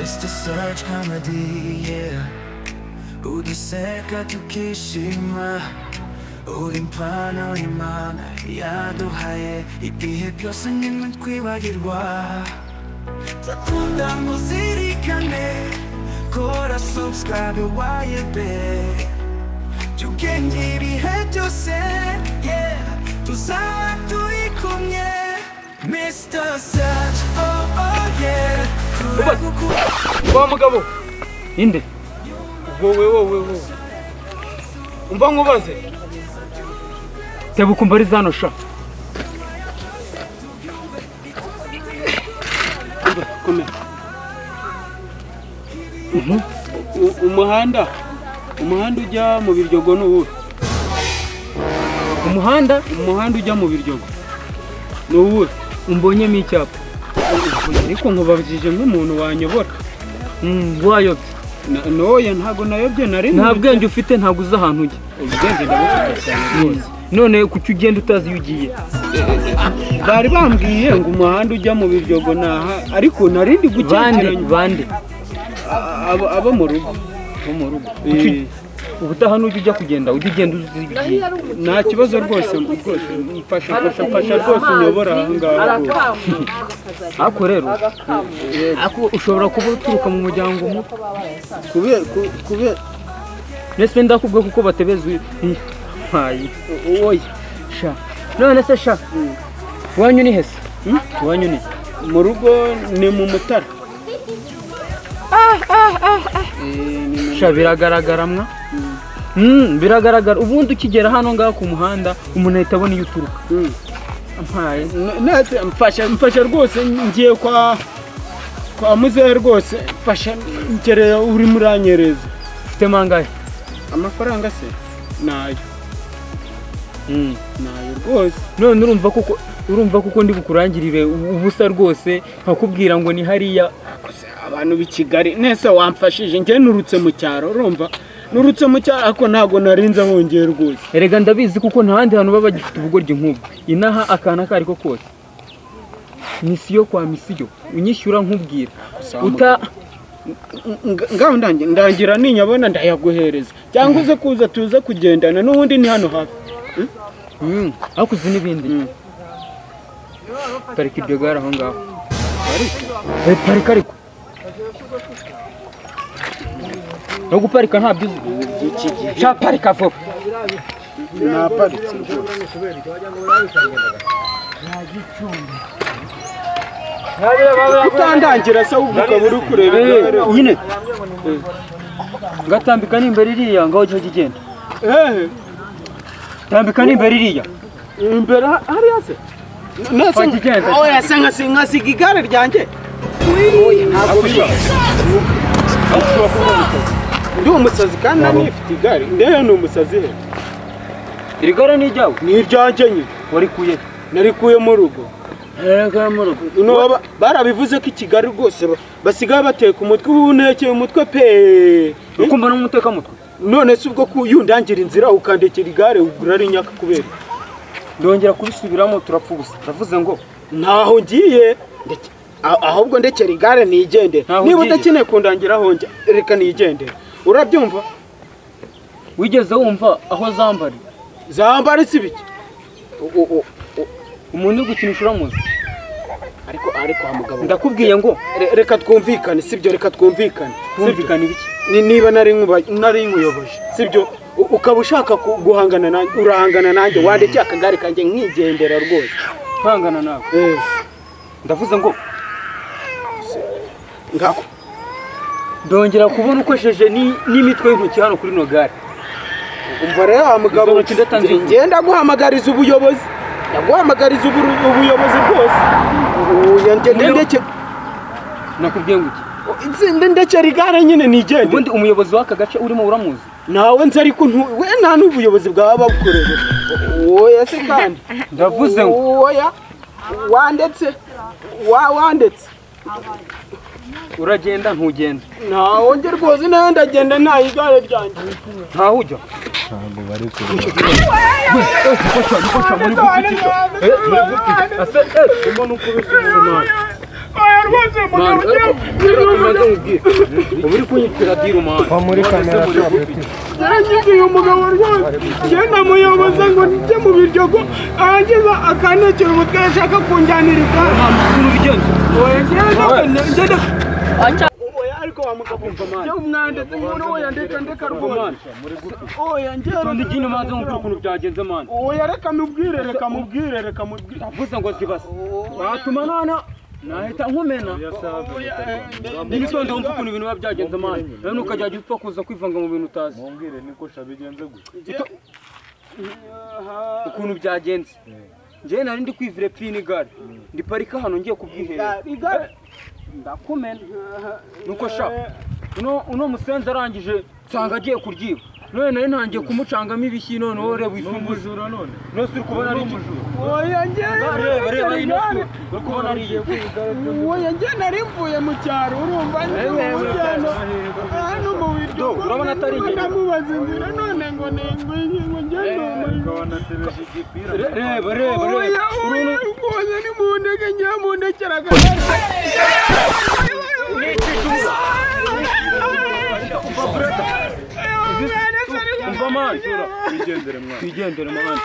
Mr. Search Comedy, yeah. Udiseka tukishima uri impano Imana yaduhaye ibihe byose nimwe twibagirwa Takunda muzirikane kora subscribe wayebe Tugenge ibihe byose yeah tuzaba turi kumwe Mr. Search oh yeah Wa mugabo inde wowe umva nkubaze tebuka mbari zano sha komera umuhanda ujya mu Biryogo n'ubu umuhanda ujya mu Biryogo n'ubu umbonyemo icyapa ariko nkubabjije nk'umuntu wanyobora wayobye noya ntago nayobye nari nta bwenge ufite ntago uza ahantu ujya ubwenge ndabufite cyane rwose none kuki ugenda utazi yugiye bari bambwiye ngo umuhanda ujya mu Biryogo naha ariko narindi gucyekeranya bande aba mu rugo ubutaha n'ujya ujya kugenda ugenda uzigiye nta kibazo rwose mfasha rwose unyobora ahangaha ako rero ako ushobora kuba uturuka mu muryango muto kubera nese ndakubwe kuko batebezwe hayi oya sha none se sha wanyu ni hese wanyu ni mu rugo ni mu Mutara sha biragaragara mwa biragaragara ubundi ukigera hano ngaho ku muhanda umuntu ahita abona iyo uturuka mpaye nase mfasha rwose ngiye kwa muzehe rwose mfasha ngereye uri muranyereza ufite mangahe amafaranga se nayo rwose none urumva kuko ndi bukurangirire ubusa rwose nkakubwira ngo ni hariya abantu b'i Kigali nese wamfashije nge nurutse mu cyaro urumva nurutse mu cyaro ako ntago narinze hongera rwose erega ndabizi kuko ntahandi hantu baba bagifite ubugoryi nk'ubwo inaha akana kari ko kose misiyo kwa misiyo unyishyura nkubwira ngaho ndangira ninyabona ndayaguhereza cyangwa uze kuza tuze kugendana n'ubundi ni hano hafi akuzi n'ibindi parika iryo gare aho ngaho parika ariko no guparika nta byiza sha parika vuba naparitse utandangira se uvuga buri kureba nyine ngatambika n'imbere iriya ngaho cyo kigenda tambika n'imbere iriya imbere hariya se nese oya nkasiga igare ryanjye oya ntabwo bishobora ndi umusazi kandi nanifite igare ndeyo ni umusazi he iri gare ni iryawe ni iryanjye nyine warikuye narikuye mu rugo barabivuze ko i Kigali rwose basigaye bateka umutwe ubunekeye umutwe pe ukumva no muteka mutwe none se ubwo kuyundangira inzira ukandekera igare ugura ari nyaka kubera ndongera kubisubiramo turapfa ubusa ndavuze ngo ntaho ngiye ahubwo ndekera igare nigende niba udakeneye kundangira aho njya reka nigende urabyumva wigeze wumva aho zambari sibiki umuntu ugukinisha uramuzi ariko mugabo ndakubwiye ngo reka twumvikane sibyo reka twumvikane ibiki niba nari nkuyoboje sibyo ukaba ushaka guhangana nanjye urahangana nanjye wandekeye akagare kanjye nkigendera rwose hangana nawe ndavuze ngo ngako ndongera kubona ukoresheje n'imitwe y'intoki hano kuri no gare umva rero mugabo ngenda guhamagariza ubuyobozi ndaguhamagariza ubuyobozi bwose ndeke nakubwiye ngo iki ndekera igare nyine nigende ubundi umuyobozi w'aka gace urimo uramuzi nawe nzi ariko we nta n'ubuyobozi bwaba babukoreje oya se kandi ndavuze ngo oya wandetse uragenda ntugenda ntaho nge rwose nayo ndagenda nta igare ryanjye ntaho ujya ntabwo bari rwose mugabo ubu uri kunyitira diro mani muri kamera yarangiza uyu mugabo rwose ngenda muyoboza ngo njye mu biryogo arangiza akanekera umutwe ashaka kunjyanira igare ariko wamugabumva mani umwanditsi ngo oya ndeka rwose oya ngero ndigine maze nk'uko ukuntu byagenze mani oya reka mubwire avuze ngo zibase watuma nana nahita nkumena n'ibitonde wumva ukuntu ibintu biba byagenze mani none ukajya upfa kuza kwivanga mu bintu utazi mumbwire niko shabigenze gute ukuntu byagenze njyewe nari ndi kwivira pfini igare ndi parika hano ngiye kubwiherera ndakumena nuko sha uno musenzi arangije nsanga agiye kuryiba none nari ntangiye kumucangamo ibishyi noneho reba umujura none nose uri kubona ari umujura oya njye reba inose uri kubona ari iye oya njye nari mvuye mu cyaro urumva njyano hano mu biryo urabona atari njye ndamubaza inzira none ngo wanatebeje igipira reba oya ni mu ndege nyamundekeraga umva mani twigendere mani